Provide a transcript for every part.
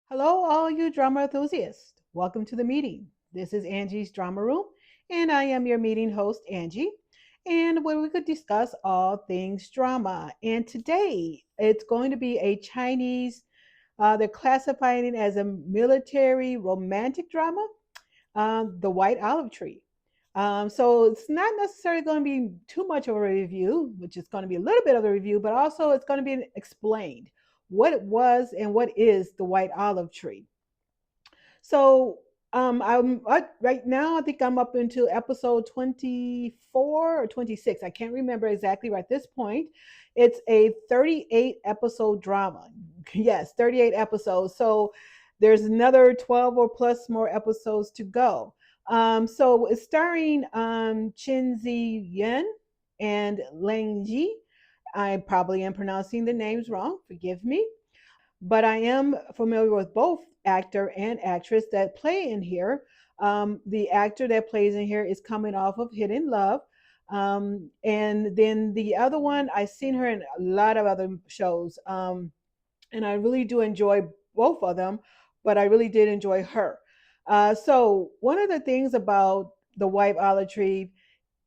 Hello, all you drama enthusiasts. Welcome to the meeting. This is Angie's Drama Room, and I am your meeting host, Angie, and where we could discuss all things drama. And today, it's going to be a Chinese, they're classifying it as a military romantic drama, The White Olive Tree. So it's not necessarily going to be too much of a review, which is going to be a little bit of a review, but also it's going to be explained what it was and what is the White Olive Tree. So right now. I think I'm up into episode 24 or 26. I can't remember exactly right at this point. It's a 38 episode drama. Yes, 38 episodes. So there's another 12 or plus more episodes to go. So it's starring Chin Zi Yen and Liang Ji. I probably am pronouncing the names wrong. Forgive me, but I am familiar with both actor and actress that play in here. The actor that plays in here is coming off of Hidden Love. And then the other one, I've seen her in a lot of other shows. And I really do enjoy both of them, but I really did enjoy her. So, one of the things about the White Olive Tree,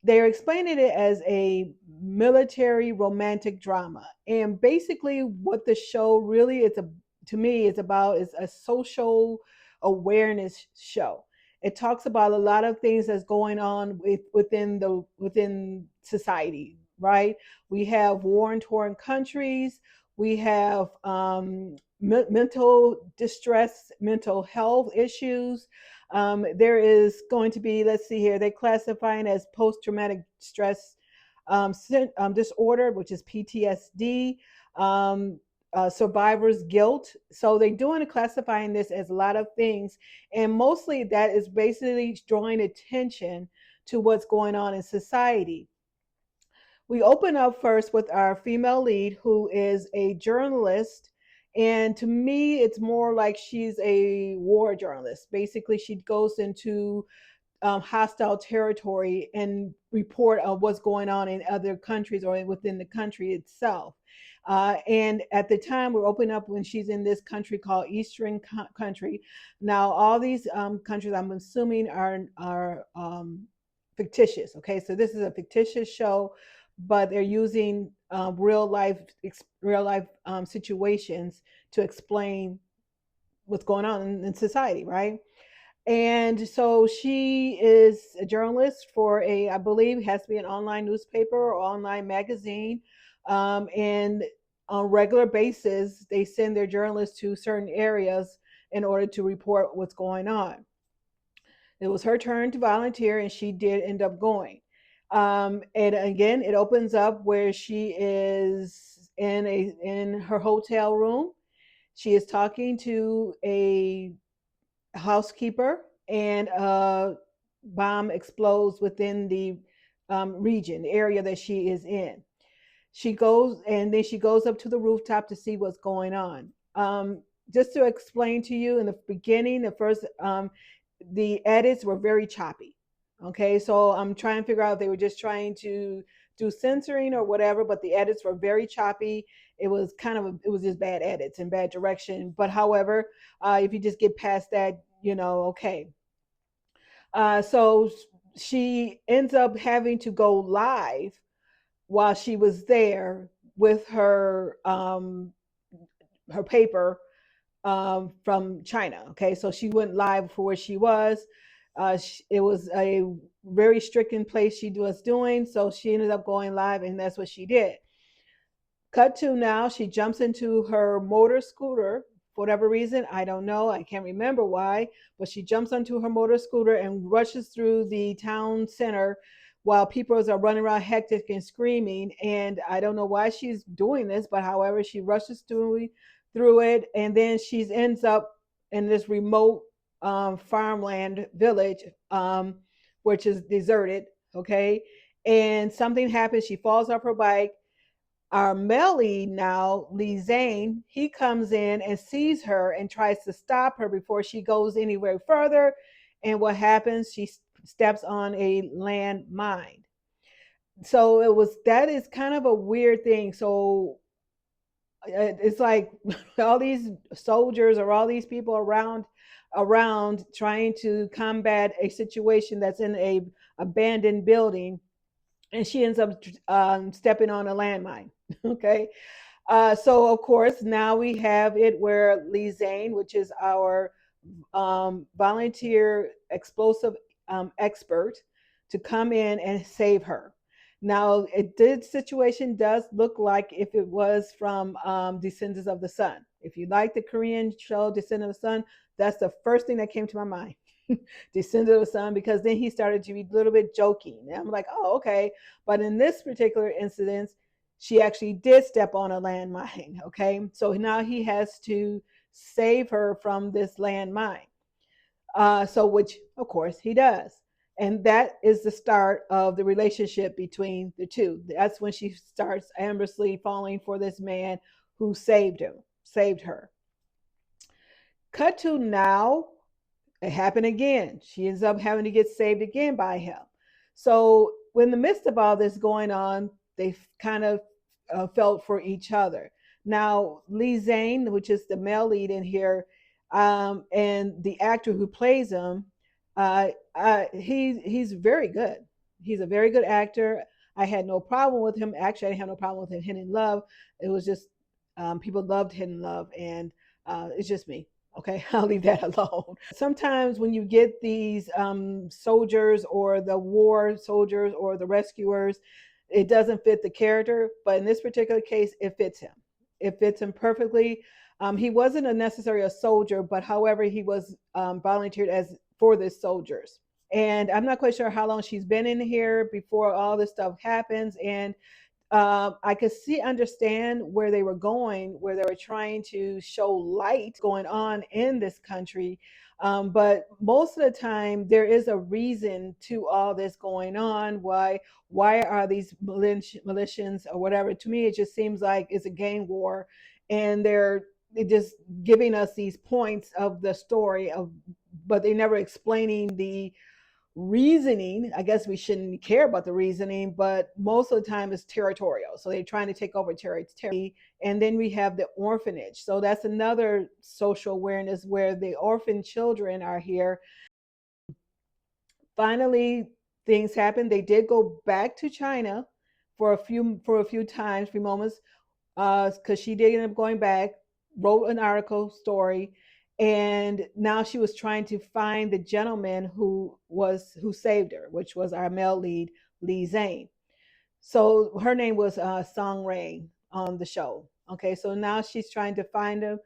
they're explaining it as a military romantic drama, and basically what the show really is to me is about is a social awareness show. It talks about a lot of things that's going on within society, right? We have war torn countries. We have mental distress, mental health issues. There is going to be, let's see here, they're classifying as post traumatic stress disorder, which is PTSD, survivor's guilt. So they're doing classifying this as a lot of things. And mostly that is basically drawing attention to what's going on in society. We open up first with our female lead, who is a journalist. And to me, it's more like she's a war journalist. Basically, she goes into hostile territory and report on what's going on in other countries or within the country itself. And at the time, we're opening up when she's in this country called Eastern Country. Now, all these countries, I'm assuming, are fictitious. Okay, so this is a fictitious show, but they're using real life situations to explain what's going on in society, right? And so she is a journalist for I believe, has to be an online newspaper or online magazine. And on a regular basis, they send their journalists to certain areas in order to report what's going on. It was her turn to volunteer, and she did end up going. And again, it opens up where she is in her hotel room. She is talking to a housekeeper, and a bomb explodes within the region, the area that she is in. She goes, and then she goes up to the rooftop to see what's going on. Just to explain to you, in the beginning, the edits were very choppy. Okay, so I'm trying to figure out if they were just trying to do censoring or whatever, but the edits were very choppy. It was just bad edits and bad direction. But however, if you just get past that, okay. So she ends up having to go live while she was there with her paper from China. Okay, so she went live for where she was. It was a very stricken place she was doing, so she ended up going live, and that's what she did. Cut to now, she jumps into her motor scooter. For whatever reason, I don't know, I can't remember why, but she jumps onto her motor scooter and rushes through the town center while people are running around hectic and screaming. And I don't know why she's doing this, but however, she rushes through it, and then she ends up in this remote farmland village, which is deserted. Okay, and something happens. She falls off her bike. Our Melly now, Li Zan, he comes in and sees her and tries to stop her before she goes anywhere further. And what happens? She steps on a landmine. So that is kind of a weird thing. So It's like all these soldiers or all these people around trying to combat a situation that's in a abandoned building, and she ends up stepping on a landmine. Okay. So of course now we have it where Li Zan, which is our volunteer explosive expert, to come in and save her. Now, situation does look like if it was from Descendants of the Sun. If you like the Korean show Descendants of the Sun, that's the first thing that came to my mind. Descendants of the Sun, because then he started to be a little bit joking. And I'm like, oh, okay. But in this particular incident, she actually did step on a landmine. Okay. So now he has to save her from this landmine. So, which of course he does. And that is the start of the relationship between the two. That's when she starts amorously falling for this man who saved her. Cut to now, it happened again. She ends up having to get saved again by him. So, in the midst of all this going on, they kind of felt for each other. Now, Li Zane, which is the male lead in here, and the actor who plays him, he's very good. He's a very good actor. I had no problem with him. Actually, I didn't have no problem with him. Hidden Love. It was just people loved Hidden Love, and it's just me. Okay, I'll leave that alone. Sometimes when you get these soldiers or the war soldiers or the rescuers, it doesn't fit the character. But in this particular case, it fits him. It fits him perfectly. He wasn't necessarily a soldier, but however, he was volunteered as for the soldiers. And I'm not quite sure how long she's been in here before all this stuff happens. And I could understand where they were going, where they were trying to show light going on in this country. But most of the time, there is a reason to all this going on. Why are these militias or whatever? To me, it just seems like it's a gang war, and they're just giving us these points of the story of, but they never explaining the reasoning. I guess we shouldn't care about the reasoning, but most of the time it's territorial. So they're trying to take over territory. And then we have the orphanage. So that's another social awareness where the orphan children are here. Finally, things happen. They did go back to China for a few times, few moments, because she did end up going back, wrote an article story, and now she was trying to find the gentleman who saved her, which was our male lead, Li Zane. So her name was Song Rain on the show. Okay, so now she's trying to find him.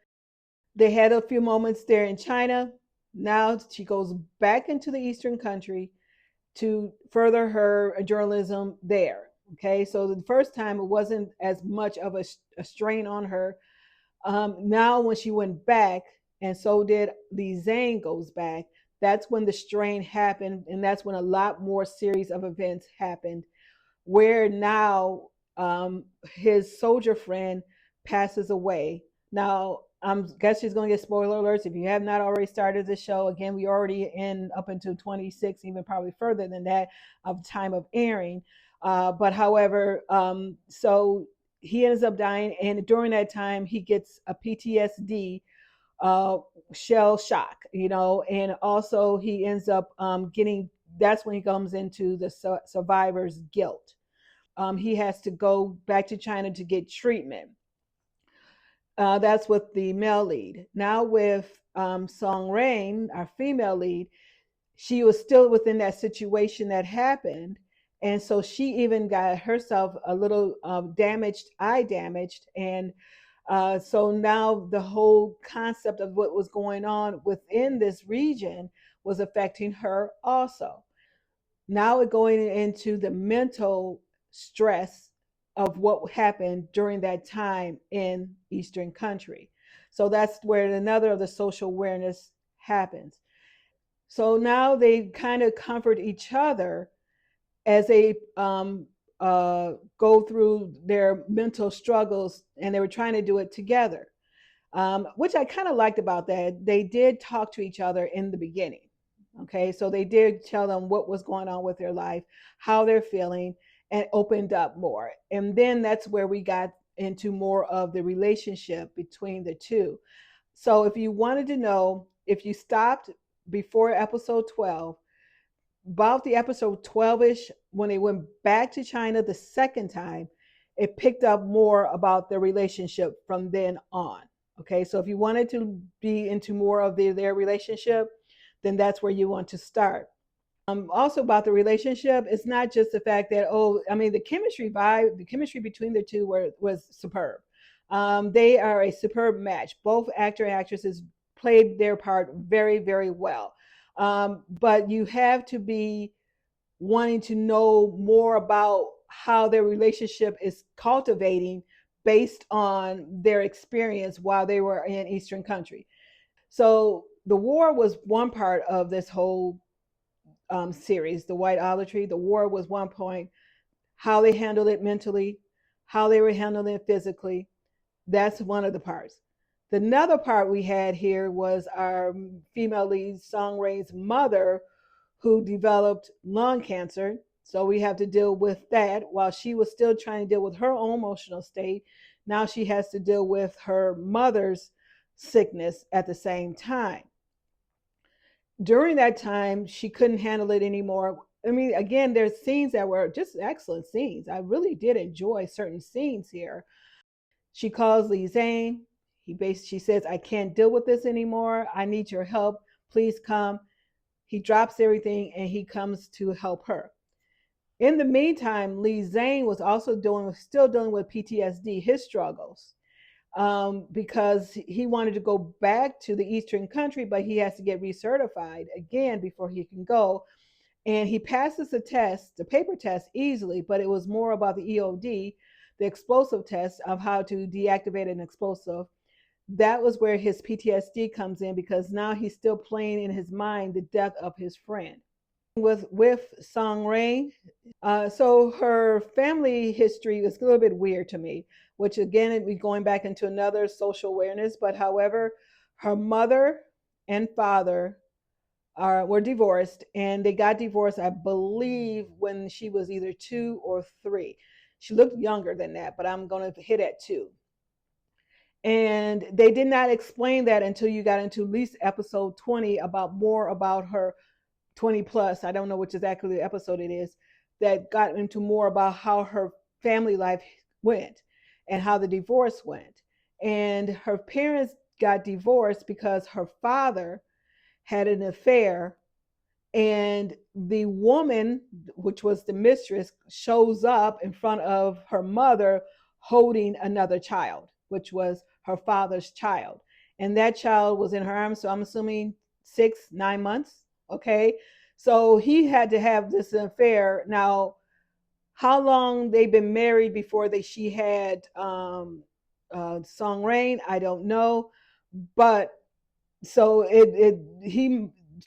They had a few moments there in China. Now she goes back into the Eastern country to further her journalism there. Okay, so the first time it wasn't as much of a strain on her. Now, when she went back, and so did Li Zane goes back, that's when the strain happened, and that's when a lot more series of events happened, where now his soldier friend passes away. Now, I guess she's going to get spoiler alerts if you have not already started the show. Again, we already in up into 26, even probably further than that, of time of airing. But however, so he ends up dying, and during that time, he gets a PTSD, uh, shell shock, and also he ends up getting. That's when he comes into the survivor's guilt. He has to go back to China to get treatment. That's with the male lead. Now with Song Rain, our female lead, she was still within that situation that happened. And so she even got herself a little eye damaged. And so now the whole concept of what was going on within this region was affecting her also. Now we're going into the mental stress of what happened during that time in Eastern country. So that's where another of the social awareness happens. So now they kind of comfort each other as they go through their mental struggles, and they were trying to do it together, which I kind of liked about that. They did talk to each other in the beginning. Okay, so they did tell them what was going on with their life, how they're feeling, and opened up more. And then that's where we got into more of the relationship between the two. So if you wanted to know, if you stopped before episode 12, about the episode 12ish, when they went back to China the second time, it picked up more about their relationship from then on. Okay, so if you wanted to be into more of their relationship, then that's where you want to start. Also about the relationship, it's not just the fact that, oh, I mean, the chemistry between the two was superb. They are a superb match. Both actor and actresses played their part very, very well. But you have to be wanting to know more about how their relationship is cultivating based on their experience while they were in Eastern country. So the war was one part of this whole series, the White Olive Tree. The war was one point. How they handled it mentally, how they were handling it physically. That's one of the parts. The another part we had here was our female lead, Song Ray's mother, who developed lung cancer. So we have to deal with that while she was still trying to deal with her own emotional state. Now she has to deal with her mother's sickness at the same time. During that time, she couldn't handle it anymore. I mean, again, there's scenes that were just excellent scenes. I really did enjoy certain scenes here. She calls Li Zan. She says, I can't deal with this anymore. I need your help. Please come. He drops everything and he comes to help her. In the meantime, Li Zan was also still dealing with PTSD, his struggles, because he wanted to go back to the Eastern country, but he has to get recertified again before he can go. And he passes the test, the paper test, easily, but it was more about the EOD, the explosive test of how to deactivate an explosive. That was where his PTSD comes in, because now he's still playing in his mind the death of his friend. With Song Ray, so her family history is a little bit weird to me, which again, we're going back into another social awareness. But however, her mother and father were divorced, and they got divorced, I believe, when she was either 2 or 3. She looked younger than that, but I'm going to hit at 2. And they did not explain that until you got into at least episode 20, about more about her 20 plus. I don't know which exactly the episode it is, that got into more about how her family life went and how the divorce went. And her parents got divorced because her father had an affair, and the woman, which was the mistress, shows up in front of her mother holding another child, which was her father's child. And that child was in her arms, so I'm assuming 6, 9 months. Okay. So he had to have this affair. Now, how long they've been married before she had Song Rain, I don't know. But so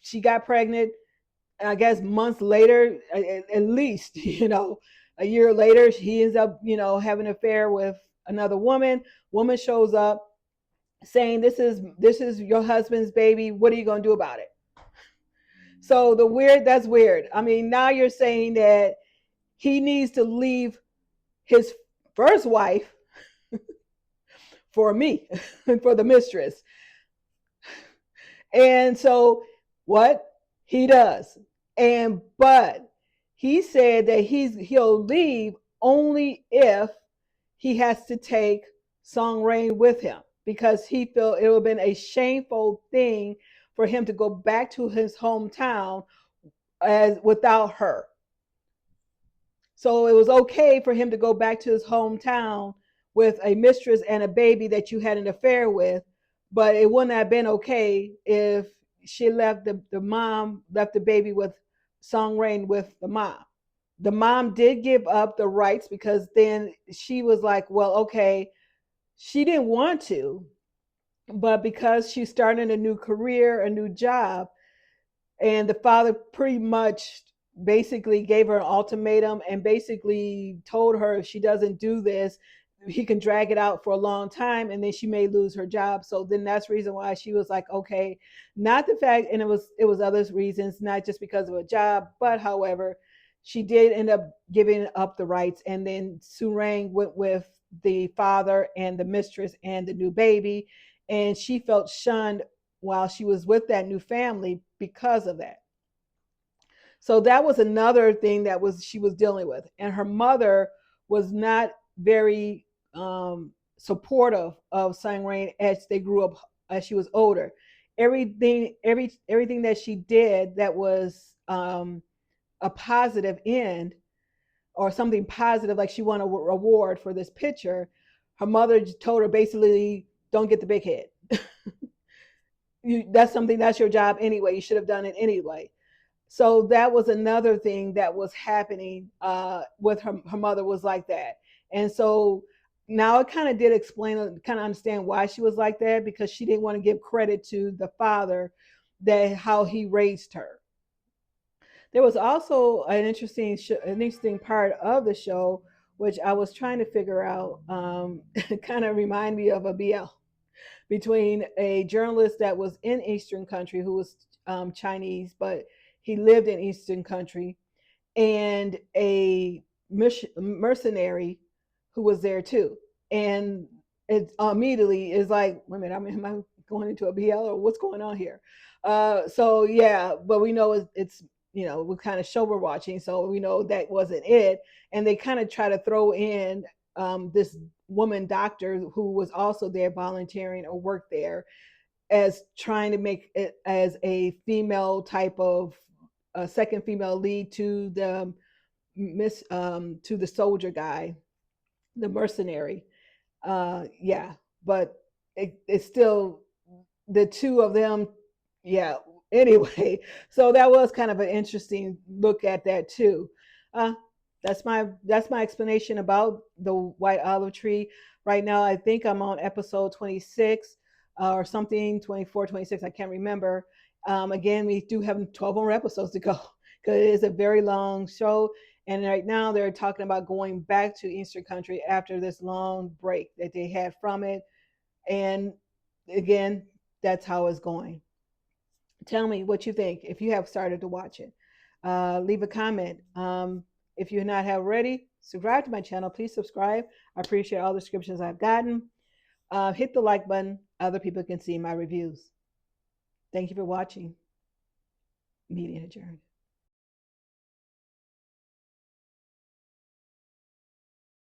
she got pregnant, I guess months later, at least, a year later, he ends up, having an affair with another woman. Woman shows up saying, this is your husband's baby. What are you going to do about it? So that's weird. I mean, now you're saying that he needs to leave his first wife for me, for the mistress. And so what he does, but he said that he'll leave only if he has to take Song Rain with him, because he felt it would have been a shameful thing for him to go back to his hometown as without her. So it was okay for him to go back to his hometown with a mistress and a baby that you had an affair with, but it wouldn't have been okay if she left the mom left the baby with Song Rain with the mom. The mom did give up the rights, because then she was like, well, okay, she didn't want to, but because she's starting a new career, a new job, and the father pretty much basically gave her an ultimatum and basically told her if she doesn't do this, he can drag it out for a long time and then she may lose her job. So then that's the reason why she was like, okay, not the fact, and it was other reasons, not just because of a job, but however, she did end up giving up the rights. And then Surang went with the father and the mistress and the new baby, and she felt shunned while she was with that new family because of that. So that was another thing that was she was dealing with, and her mother was not very supportive of Sang Rain as they grew up, as she was older. Everything that she did that was a positive end or something positive, like she won a reward for this picture, her mother told her basically, "Don't get the big head. That's something, that's your job anyway. You should have done it anyway." So that was another thing that was happening with her mother was like that. And so now it kind of did explain, kind of understand why she was like that, because she didn't want to give credit to the father, that how he raised her. There was also an interesting part of the show which I was trying to figure out. Kind of remind me of a BL between a journalist that was in Eastern country who was Chinese, but he lived in Eastern country, and a mercenary who was there too. And it immediately is like, wait a minute, am I going into a BL or what's going on here? So yeah, but we know it's what kind of show we're watching, so we know that wasn't it. And they kind of try to throw in this woman doctor who was also there volunteering or worked there, as trying to make it as a female type of a second female lead to the to the soldier guy, the mercenary. Yeah, but it's still the two of them. Yeah. Anyway, so that was kind of an interesting look at that too. Uh, that's my explanation about the white olive tree. Right now, I think I'm on episode 26 or something, 24, 26. I can't remember. Again, we do have 12 more episodes to go because it is a very long show. And right now, they're talking about going back to Eastern Country after this long break that they had from it. And again, that's how it's going. Tell me what you think if you have started to watch it. Leave a comment. If you not have already, subscribe to my channel. Please subscribe. I appreciate all the subscriptions I've gotten. Hit the like button. Other people can see my reviews. Thank you for watching. Media adjourned.